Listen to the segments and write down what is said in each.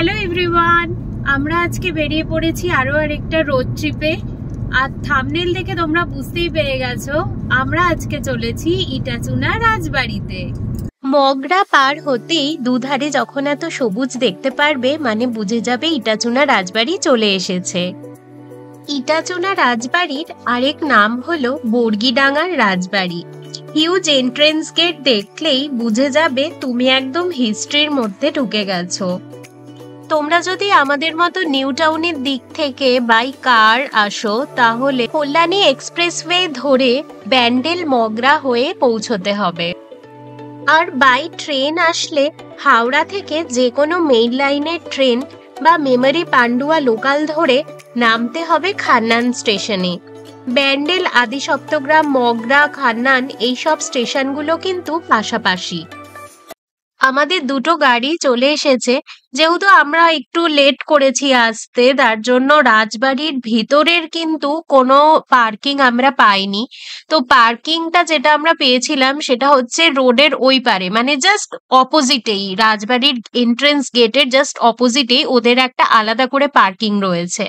Hello everyone, আমরা আজকে বেরিয়ে পড়েছি আরো আরেকটা রোড ট্রিপে। আর থাম্বনেল দেখে তোমরা বুঝতেই পেরে গেছো আমরা আজকে চলেছি ইটাচুনা রাজবাড়িতে। মগরা পার হতেই দুধারে যখন এত সবুজ দেখতে পারবে মানে বুঝে যাবে ইটাচুনা রাজবাড়ি চলে এসেছে। ইটাচুনা রাজবাড়ির আরেক নাম হলো বর্গিডাঙ্গার রাজবাড়ি। হিউজ এন্ট্রেন্স গেট দেখলেই বুঝে যাবে তুমি একদম হিস্ট্রির মধ্যে ঢুকে গেছো। তোমরা যদি আমাদের মতো নিউ টাউনের দিক থেকে বাই কার আসো তাহলে কল্যাণী এক্সপ্রেসওয়ে ধরে ব্যান্ডেল মগরা হয়ে পৌঁছতে হবে। আর বাই ট্রেন আসলে হাওড়া থেকে যে কোনো মেইন লাইনের ট্রেন বা মেমরি পান্ডুয়া লোকাল ধরে নামতে হবে খান্নান স্টেশনে। ব্যান্ডেল, আদি সপ্তগ্রাম, মগরা, খান্নান এইসব স্টেশনগুলো কিন্তু পাশাপাশি। আমাদের দুটো গাড়ি চলে এসেছে। যেহেতু আমরা একটু লেট করেছি আসতে, তার জন্য রাজবাড়ির ভিতরের কিন্তু কোনো পার্কিং আমরা পাইনি। তো পার্কিংটা যেটা আমরা পেয়েছিলাম সেটা হচ্ছে রোডের ওই পারে, মানে জাস্ট অপোজিটেই, রাজবাড়ির এন্ট্রেন্স গেটের জাস্ট অপোজিটেই ওদের একটা আলাদা করে পার্কিং রয়েছে।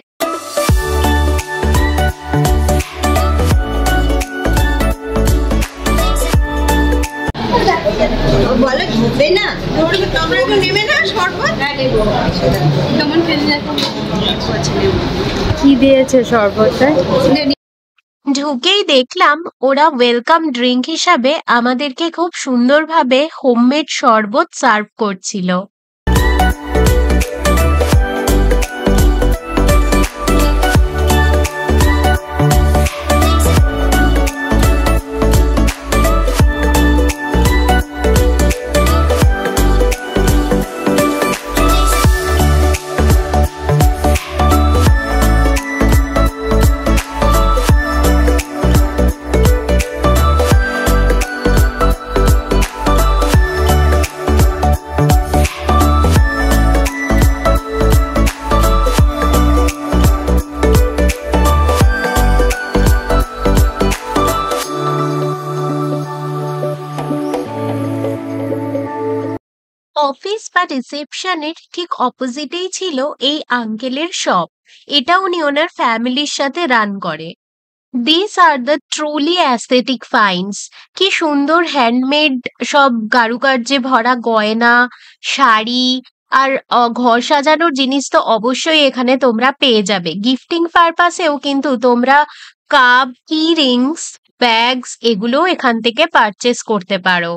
কি দিয়েছে শরবতটা? ঢুকেই দেখলাম ওরা ওয়েলকাম ড্রিঙ্ক হিসাবে আমাদেরকে খুব সুন্দরভাবে হোমমেড শরবত সার্ভ করছিল। অফিস বা রিসেপশনের ঠিক অপোজিটেই ছিল এই আঙ্কেলের শপ। এটা উনি ওনার ফ্যামিলির সাথে রান করে। This are the truly aesthetic finds. কি সুন্দর হ্যান্ডমেড সব কারুকার্যে ভরা গয়না, শাড়ি আর ঘর সাজানোর জিনিস তো অবশ্যই এখানে তোমরা পেয়ে যাবে। গিফটিং পারপাসেও কিন্তু তোমরা কাপ, কি রিংস, ব্যাগস এগুলো এখান থেকে পারচেস করতে পারো।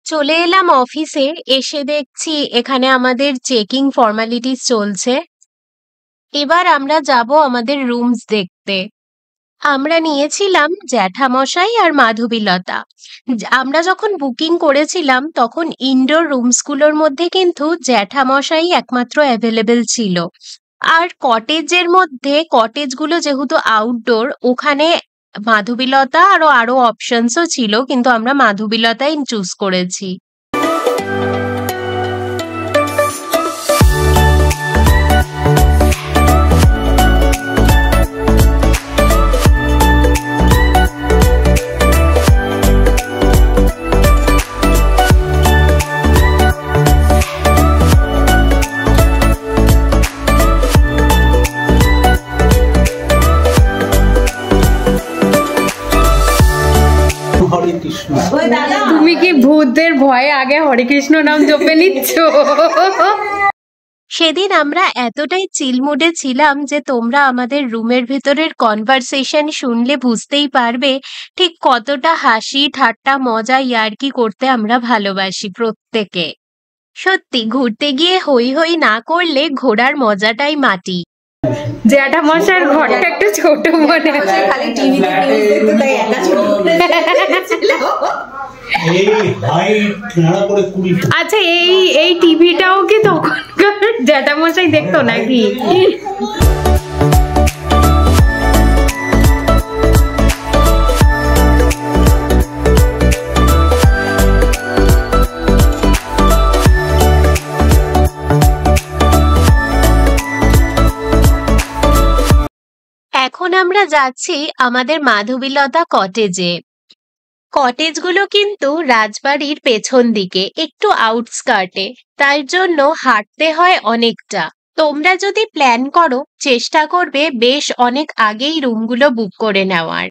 চলে এলাম অফিসে। এসে দেখছি এখানে আমাদের চেকিং ফর্মালিটিস চলছে। এবার আমরা যাব আমাদের রুমস দেখতে। আমরা নিয়েছিলাম জ্যাঠামশাই আর মাধবীলতা। আমরা যখন বুকিং করেছিলাম তখন ইনডোর রুমসগুলোর মধ্যে কিন্তু জ্যাঠামশাই একমাত্র অ্যাভেলেবেল ছিল। আর কটেজের মধ্যে, কটেজগুলো যেহেতু আউটডোর, ওখানে মাধবীলতা আরো অপশনসও ছিল, কিন্তু আমরা মাধবীলতাই চুজ করেছি। তুমি কি ভূতদের ভয়ে আগে হরে কৃষ্ণ নাম জপে নিচ্ছ? সেদিন আমরা এতটাই চিল মুডে ছিলাম যে তোমরা আমাদের রুমের ভিতরের কনভারসেশন শুনলে বুঝতেই পারবে ঠিক কতটা হাসি ঠাট্টা মজা ইয়ার্কি করতে আমরা ভালোবাসি প্রত্যেকে। সত্যি ঘুরতে গিয়ে হই হই না করলে ঘোরার মজাটাই মাটি। জ্যাঠামশাইয়ের ঘরটা একটু ছোট মনে হয়, খালি টিভিতে নিউজ দেখতে তাই একা ছোট। আচ্ছা, এই টিভিটাও কি তখনকার জ্যাঠামশাই দেখতো নাকি? এখন আমরা যাচ্ছি আমাদের মাধবীলতা কটেজে। কটেজগুলো কিন্তু রাজবাড়ির পেছন দিকে, একটু আউটস্কার্টে, তাই জন্য হাঁটতে হয় অনেকটা। তোমরা যদি প্ল্যান করো, চেষ্টা করবে বেশ অনেক আগেই রুমগুলো বুক করে নেওয়ার।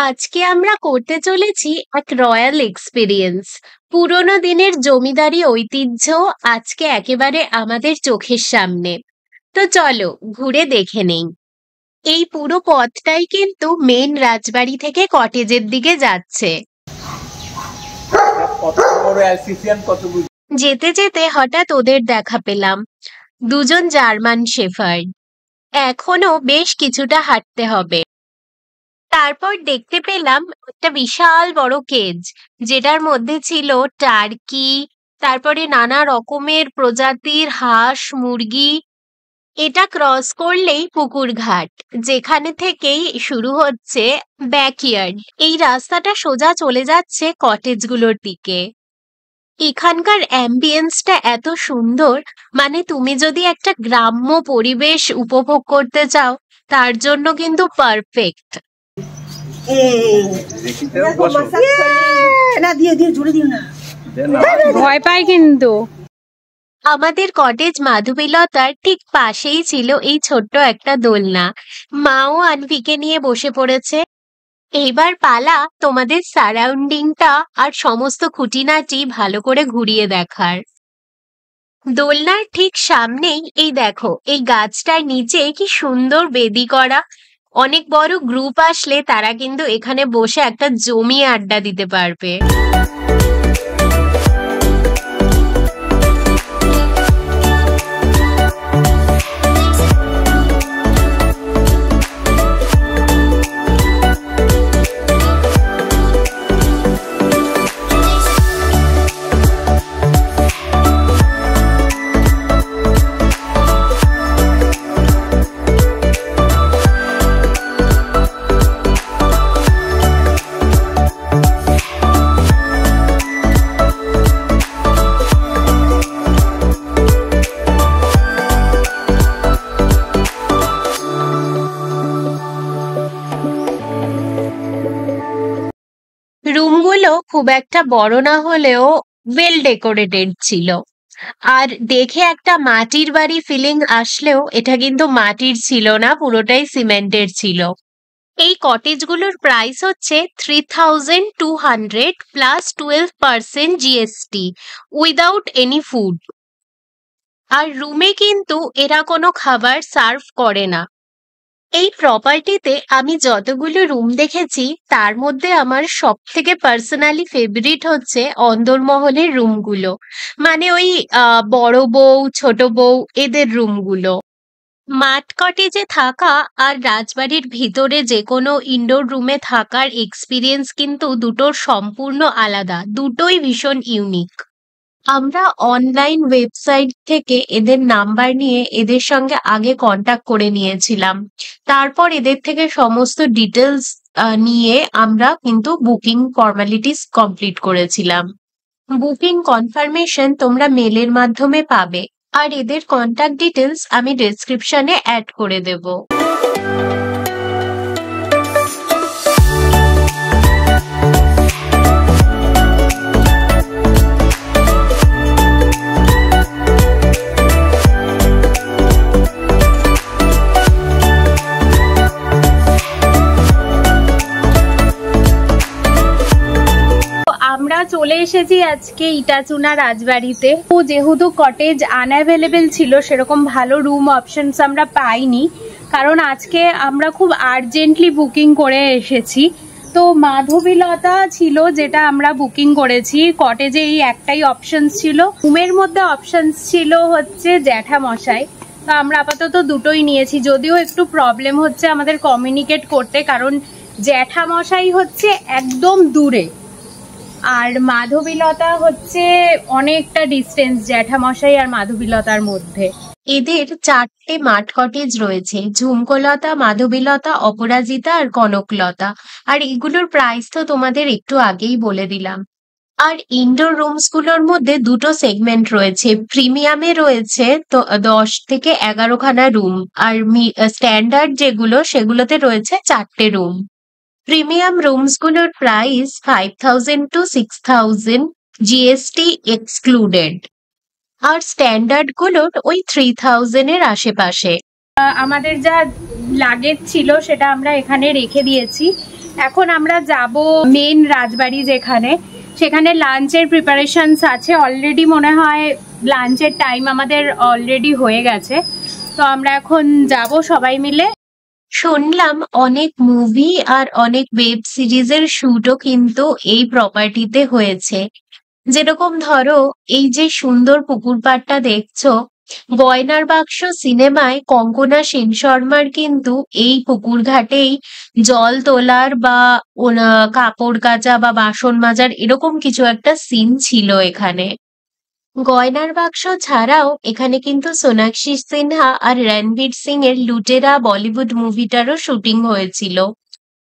আজকে আমরা করতে চলেছি এক রয়্যাল এক্সপিরিয়েন্স। পুরোনো দিনের জমিদারি ঐতিহ্য আজকে একেবারে আমাদের চোখের সামনে। তো চলো ঘুরে দেখে নেই। এই পুরো পথটাই কিন্তু মেন রাজবাড়ি থেকে কটেজের দিকে যাচ্ছে। যেতে যেতে হঠাৎ ওদের দেখা পেলাম, দুজন জার্মান শেফার্ড। এখনো বেশ কিছুটা হাঁটতে হবে। তারপর দেখতে পেলাম একটা বিশাল বড় কেজ, যেটার মধ্যে ছিল টার্কি, তারপরে নানা রকমের প্রজাতির হাঁস, মুরগি। এটা ক্রস করলেই পুকুর ঘাট, যেখানে থেকেই শুরু হচ্ছে ব্যাকইয়ার্ড। এই রাস্তাটা সোজা চলে যাচ্ছে কটেজগুলোর দিকে। এখানকার অ্যাম্বিয়েন্সটা এত সুন্দর, মানে তুমি যদি একটা গ্রাম্য পরিবেশ উপভোগ করতে চাও, তার জন্য কিন্তু পারফেক্ট। ভয় পাই কিন্তু। আমাদের কটেজ মাধবীলতার ঠিক পাশেই ছিল এই ছোট্ট একটা দোলনা। মাও আনভিকে নিয়ে বসে পড়েছে। এইবার পালা তোমাদের সারাউন্ডিংটা আর সমস্ত খুঁটিনাটি ভালো করে ঘুরিয়ে দেখার। দোলনার ঠিক সামনেই এই দেখো, এই গাছটার নিচে কি সুন্দর বেদি করা। অনেক বড় গ্রুপ আসলে তারা কিন্তু এখানে বসে একটা জমিয়ে আড্ডা দিতে পারবে। রুমগুলো খুব একটা বড় না হলেও ওয়েল ডেকোরেটেড ছিল। আর দেখে একটা মাটির বাড়ি ফিলিং আসলেও এটা কিন্তু মাটির ছিল না, পুরোটাই সিমেন্টের ছিল। এই কটেজগুলোর প্রাইস হচ্ছে 3200 plus 12% GST, without any food. আর রুমে কিন্তু এরা কোনো খাবার সার্ভ করে না। এই প্রপার্টিতে আমি যতগুলো রুম দেখেছি, তার মধ্যে আমার সব থেকে পার্সোনালি ফেভারিট হচ্ছে অন্দরমহলের রুমগুলো, মানে ওই বড় বউ, ছোট বউ, এদের রুমগুলো। মাঠ কটেজে থাকা আর রাজবাড়ির ভিতরে যে কোনো ইনডোর রুমে থাকার এক্সপিরিয়েন্স কিন্তু দুটোর সম্পূর্ণ আলাদা, দুটোই ভীষণ ইউনিক। আমরা অনলাইন ওয়েবসাইট থেকে এদের নাম্বার নিয়ে এদের সঙ্গে আগে কন্ট্যাক্ট করে নিয়েছিলাম। তারপর এদের থেকে সমস্ত ডিটেলস নিয়ে আমরা কিন্তু বুকিং ফর্মালিটিস কমপ্লিট করেছিলাম। বুকিং কনফার্মেশন তোমরা মেলের মাধ্যমে পাবে, আর এদের কন্ট্যাক্ট ডিটেলস আমি ডেসক্রিপশনে অ্যাড করে দেব। আমরা আমরা চলে এসেছি আজকে ইটাচুনা রাজবাড়িতে। তো যেহেতু কটেজ আনঅ্যাভেলেবেল ছিল, সেরকম ভালো রুম অপশনস আমরা পাইনি, কারণ আজকে আমরা খুব আর্জেন্টলি বুকিং করে এসেছি। তো মাধবীলতা ছিল যেটা আমরা বুকিং করেছি। কটেজে এই একটাই অপশনস ছিল। রুমের মধ্যে অপশনস ছিল হচ্ছে জ্যাঠামশাই। তো আমরা আপাতত দুটোই নিয়েছি, যদিও একটু প্রবলেম হচ্ছে আমাদের কমিউনিকেট করতে, কারণ জ্যাঠামশাই হচ্ছে একদম দূরে আর মাধবীলতা হচ্ছে অনেকটা ডিস্টেন্স জ্যাঠামশাই আর মাধবীলতার মধ্যে। এদের 4টে মাঠ কটেজ রয়েছে, ঝুমকোলতা, মাধবীলতা, অপরাজিতা আর কনকলতা। আর এগুলোর প্রাইস তো তোমাদের একটু আগেই বলে দিলাম। আর ইনডোর রুমস গুলোর মধ্যে দুটো সেগমেন্ট রয়েছে। প্রিমিয়ামে রয়েছে তো 10 থেকে 11 খানা রুম, আর স্ট্যান্ডার্ড যেগুলো সেগুলোতে রয়েছে 4টে রুম। প্রিমিয়াম রুমস গুলোর প্রাইস 5000 to 6000, জিএসটি এক্সক্লুডেড। আর স্ট্যান্ডার্ড গুলোর ওই 3000 এর আশেপাশে। আমাদের যা লাগেজ ছিল সেটা আমরা এখানে রেখে দিয়েছি। এখন আমরা যাব মেন রাজবাড়ি যেখানে, সেখানে লাঞ্চের প্রিপারেশনস আছে। অলরেডি মনে হয় লাঞ্চের টাইম আমাদের অলরেডি হয়ে গেছে। তো আমরা এখন যাব সবাই মিলে। শুনলাম অনেক মুভি আর অনেক ওয়েব সিরিজের শুটও কিন্তু এই প্রপার্টিতে হয়েছে। যেরকম ধরো এই যে সুন্দর পুকুর পাড়টা দেখছো, গয়নার বাক্স সিনেমায় কঙ্কনা সেন শর্মার কিন্তু এই পুকুর ঘাটেই জল তোলার বা কাপড় কাচা বা বাসন মাজার এরকম কিছু একটা সিন ছিল এখানে। গয়নার বাক্স ছাড়াও এখানে কিন্তু সোনাক্ষী সিনহা আর রণবীর সিং এর লুটেরা বলিউড মুভিটারও শুটিং হয়েছিল।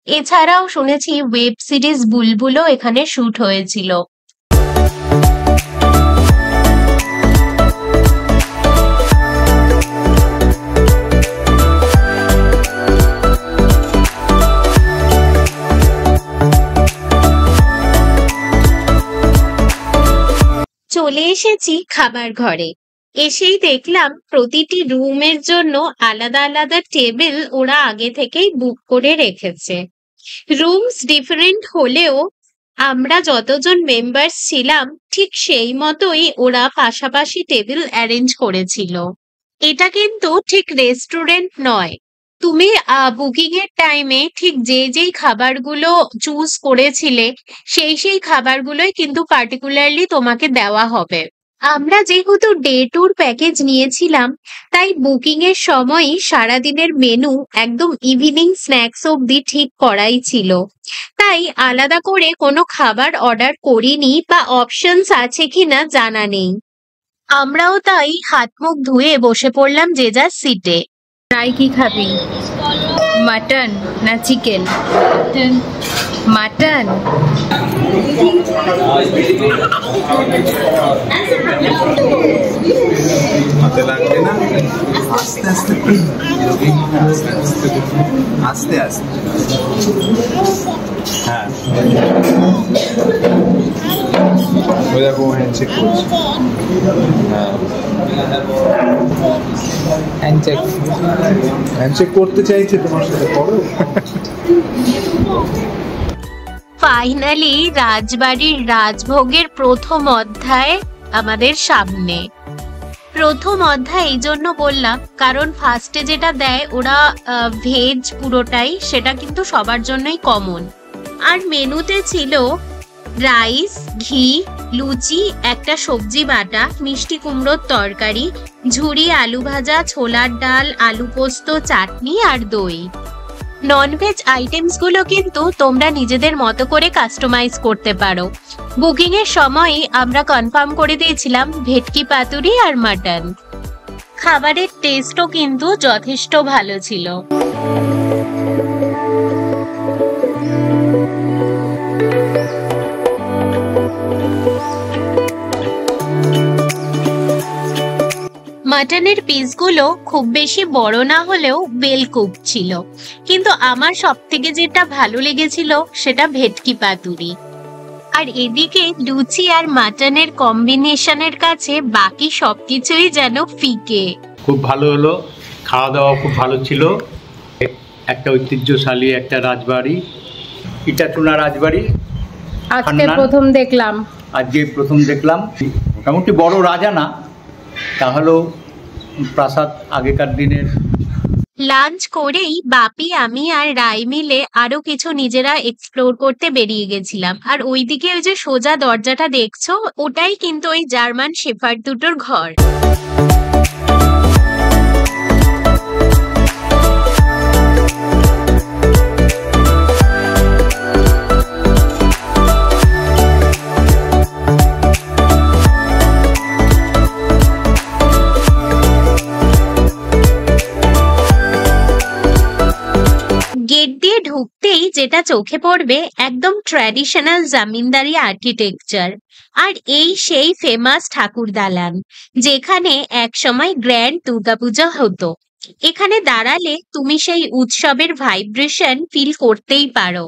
এছাড়াও শুনেছি ওয়েব সিরিজ বুলবুলও এখানে শুট হয়েছিল। চলে এসেছি খাবার ঘরে। এসেই দেখলাম প্রতিটি রুমের জন্য আলাদা আলাদা টেবিল ওরা আগে থেকেই বুক করে রেখেছে। রুমস ডিফারেন্ট হলেও আমরা যতজন মেম্বার্স ছিলাম ঠিক সেই মতোই ওরা পাশাপাশি টেবিল অ্যারেঞ্জ করেছিল। এটা কিন্তু ঠিক রেস্টুরেন্ট নয়। তুমি বুকিং এর টাইমে ঠিক যেই খাবারগুলো চুজ করেছিলে সেই খাবারগুলোই কিন্তু পার্টিকুলারলি তোমাকে দেওয়া হবে। আমরা যেহেতু ডে ট্যুর প্যাকেজ নিয়েছিলাম, তাই বুকিং এর সময়ই সারাদিনের মেনু একদম ইভিনিং স্ন্যাক্স অব্দি ঠিক করাই ছিল। তাই আলাদা করে কোনো খাবার অর্ডার করিনি বা অপশনস আছে কিনা জানা নেই। আমরাও তাই হাত মুখ ধুয়ে বসে পড়লাম যে যার সিটে। ফ্রাই কি খাবি, মাটন না চিকেন? মাটন। হাতে লাগবে না, আস্তে আস্তে আস্তে আস্তে। হ্যাঁ ওই দেখো হ্যান্ডশেক করছে। হ্যাঁ হ্যান্ডশেক করতে চাইছে তোমার সাথে, করো। ফাইনালি রাজবাড়ির রাজভোগের প্রথম অধ্যায় আমাদের সামনে। প্রথম অধ্যায় এই জন্য বললাম কারণ ফার্স্টে যেটা দেয় ওরা ভেজ পুরোটাই, সেটা কিন্তু সবার জন্যই কমন। আর মেনুতে ছিল রাইস, ঘি, লুচি, একটা সবজি বাটা, মিষ্টি কুমড়োর তরকারি, ঝুরি আলু ভাজা, ছোলার ডাল, আলু পোস্ত, চাটনি আর দই। ননভেজ আইটেমস গুলো কিন্তু তোমরা নিজেদের মতো করে কাস্টমাইজ করতে পারো। বুকিং এর সময়ই আমরা কনফার্ম করে দিয়েছিলাম ভেটকি পাতুরি আর মাটন। খাবারের টেস্টও কিন্তু যথেষ্ট ভালো ছিল। মাটনের পিসগুলো খুব বেশি বড় না হলেও ওয়েল কুক ছিল, কিন্তু আমার সবথেকে যেটা ভালো লেগেছিল সেটা ভেটকি পাতুরি। আর এদিকে লুচি আর মাটনের কম্বিনেশনের কাছে বাকি সবকিছুই যেন ফিকে। খুব ভালো হলো, খাওয়া দাওয়া খুব ভালো ছিল। একটা ঐতিহ্যশালী একটা রাজবাড়ি, ইটাচুনা রাজবাড়ি, আজকে প্রথম দেখলাম। আজকে প্রথম দেখলাম। মোটামুটি বড় রাজা না, তাহলেও প্রাসাদ আগেকার দিনের। লাঞ্চ করেই বাপি, আমি আর রাই মিলে আরো কিছু নিজেরা এক্সপ্লোর করতে বেরিয়ে গেছিলাম। আর ওইদিকে ওই যে সোজা দরজাটা দেখছো, ওটাই কিন্তু ওই জার্মান শেফার্ড দুটোর ঘর। গেট দিয়ে ঢুকতেই যেটা চোখে পড়বে, একদম ট্র্যাডিশনাল জমিনদারি আর্কিটেকচার। আর এই সেই ফেমাস ঠাকুর দালান, যেখানে একসময় গ্র্যান্ড দুর্গাপূজা হতো। এখানে দাঁড়ালে তুমি সেই উৎসবের ভাইব্রেশন ফিল করতেই পারো।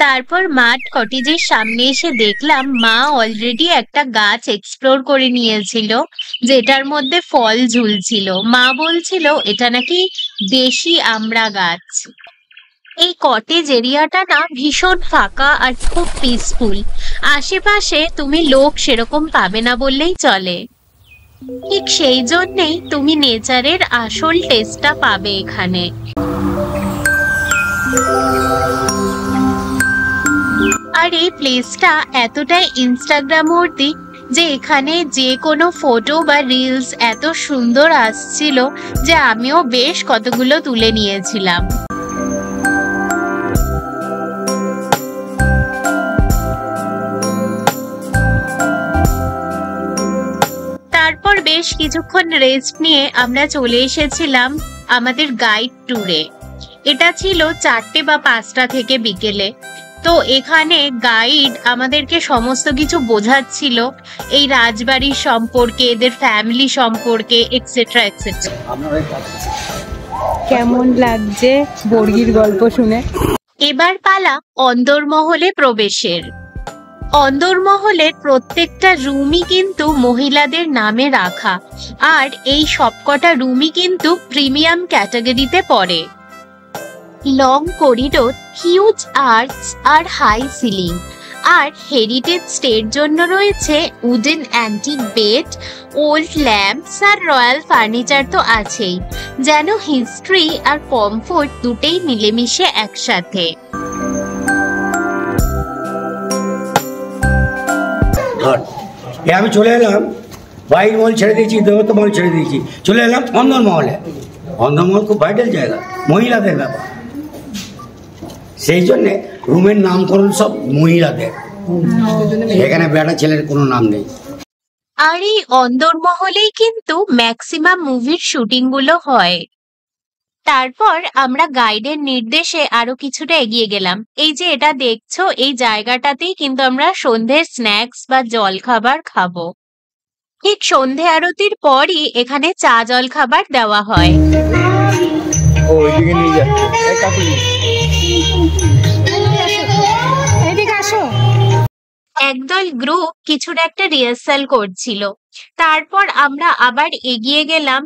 তারপর মাঠ কটেজের সামনে এসে দেখলাম মা অলরেডি একটা গাছ এক্সপ্লোর করে নিয়েছিল, যেটার মধ্যে ফল ঝুলছিল। মা বলছিল এটা নাকি দেশি আমড়া গাছ। এই কটেজ এরিয়াটা না ভীষণ ফাঁকা আর খুব পিসফুল। আশেপাশে তুমি লোক সেরকম পাবে না বললেই চলে। ঠিক সেই জন্যেই তুমি নেচারের আসল টেস্টটা পাবে এখানে। আর এই প্লেসটা এতটাই ইনস্টাগ্রাম ভর্তি যে এখানে যে কোনো ফটো বা রিলস এত সুন্দর আসছিল যে আমিও বেশ কতগুলো তুলে নিয়েছিলাম। তারপর বেশ কিছুক্ষণ রেস্ট নিয়ে আমরা চলে এসেছিলাম আমাদের গাইড ট্যুরে। এটা ছিল 4টে বা 5টা থেকে বিকেলে। তো এখানে গাইড আমাদেরকে সমস্ত কিছু বোঝাচ্ছিল এই রাজবাড়ির সম্পর্কে, এদের ফ্যামিলি সম্পর্কে, এক্সেট্রা এক্সেট্রা। কেমন লাগছে বর্গির গল্প শুনে? এবার পালা অন্দরমহলে প্রবেশের। অন্দরমহলের প্রত্যেকটা রুমই কিন্তু মহিলাদের নামে রাখা, আর এই সবকটা রুমই কিন্তু প্রিমিয়াম ক্যাটাগরিতে পড়ে। লং করিডোর, হিউজ আর্চস আর হাই সিলিং, আর হেরিটেজ স্টের জন্য রয়েছে wooden antique bed, old lamps আর রয়্যাল ফার্নিচার তো আছেই, যেন হিস্ট্রি আর কমফোর্ট দুটেই মিলেমিশে একসাথে। আমি চলে এলাম, বাইর মহল ছেড়ে দিয়েছি, দেবত্ব মহল ছেড়ে দিয়েছি, চলে এলাম অন্দরমহলে। অন্দরমহল খুব ভাইটাল জায়গা, মহিলাদের ব্যাপার। সেই জন্যে রুমের নামকরণ সব মহিলাদের, এখানে বেটা ছেলের কোনো নাম নেই। আর এই অন্দরমহলেই কিন্তু ম্যাক্সিমাম মুভির শুটিং গুলো হয়। তারপর আমরা গাইডের নির্দেশে আরো কিছুটা এগিয়ে গেলাম। এই যে এটা দেখছো, এই জায়গাটাতেই কিন্তু আমরা সন্ধ্যের স্ন্যাক্স বা জল খাবার খাবো। ঠিক সন্ধে আরতির পরই এখানে চা জল খাবার দেওয়া হয়। একদল গ্রুপ কিছুর একটা রিহার্সাল করছিল। তারপর আমরা আবার এগিয়ে গেলাম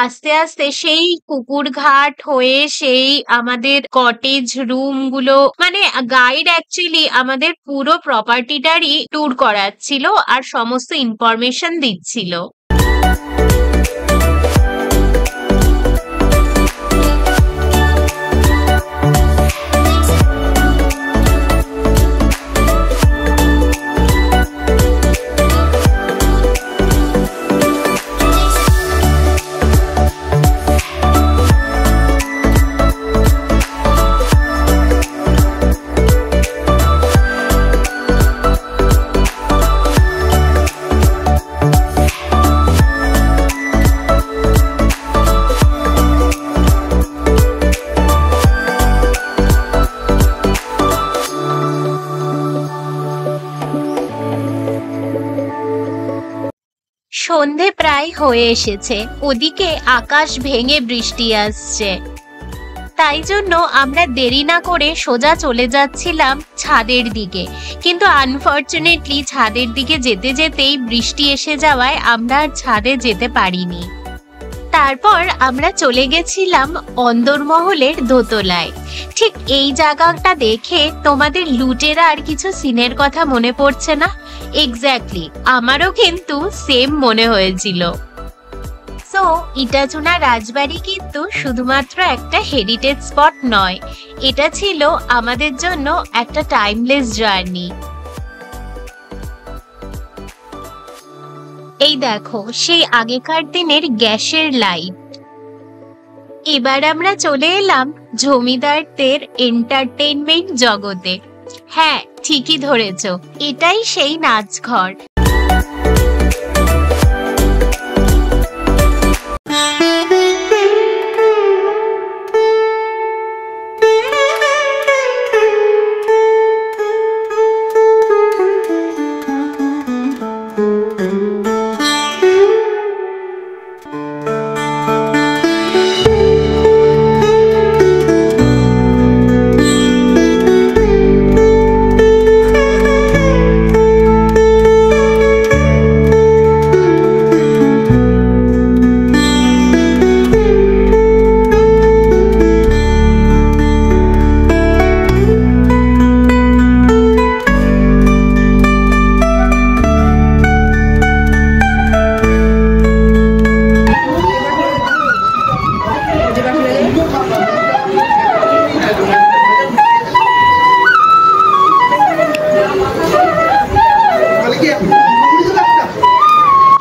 আস্তে আস্তে সেই কুকুরঘাট হয়ে সেই আমাদের কটেজ রুম গুলো। মানে গাইড অ্যাকচুয়ালি আমাদের পুরো প্রপার্টিটারই ট্যুর করাচ্ছিল আর সমস্ত ইনফরমেশন দিচ্ছিল। সন্ধে প্রায় হয়ে এসেছে, ওদিকে আকাশ ভেঙে বৃষ্টি আসছে। তাই জন্য আমরা দেরি না করে সোজা চলে যাচ্ছিলাম ছাদের দিকে, কিন্তু আনফরচুনেটলি ছাদের দিকে যেতে যেতেই বৃষ্টি এসে যাওয়ায় আমরা আর ছাদে যেতে পারিনি। তারপর আমরা চলে গেছিলাম অন্দরমহলের দোতলায়। ঠিক এই জায়গাটা দেখে তোমাদের লুটেরা আর কিছু সিনের কথা মনে পড়ছে না? এক্স্যাক্টলি, আমারও কিন্তু সেম মনে হয়েছিল। সো ইটাচুনা রাজবাড়ি কিন্তু শুধুমাত্র একটা হেরিটেজ স্পট নয়, এটা ছিল আমাদের জন্য একটা টাইমলেস জার্নি। এই দেখো সেই আগেকার দিনের গ্যাসের লাইট। এবার আমরা চলে এলাম জমিদারদের এন্টারটেইনমেন্ট জগতে। হ্যাঁ, ঠিকই ধরেছ, এটাই সেই নাচঘর।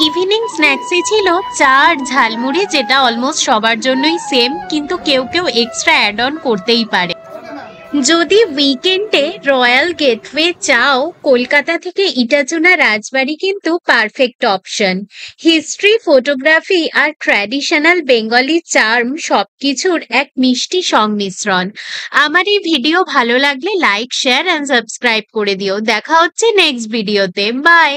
ইভিনিং স্ন্যাক্সে ছিল চা আর ঝালমুড়ি, যেটা অলমোস্ট সবার জন্যই সেম, কিন্তু কেউ কেউ এক্সট্রা অ্যাড অন করতেই পারে। যদি উইকেন্ডে রয়্যাল গেটওয়ে চাও, কলকাতা থেকে ইটাচুনা রাজবাড়ি কিন্তু পারফেক্ট অপশন। হিস্ট্রি, ফটোগ্রাফি আর ট্র্যাডিশনাল বেঙ্গলি চার্ম সবকিছুর এক মিষ্টি সংমিশ্রণ। আমার এই ভিডিও ভালো লাগলে লাইক, শেয়ার অ্যান্ড সাবস্ক্রাইব করে দিও। দেখা হচ্ছে নেক্সট ভিডিওতে। বাই।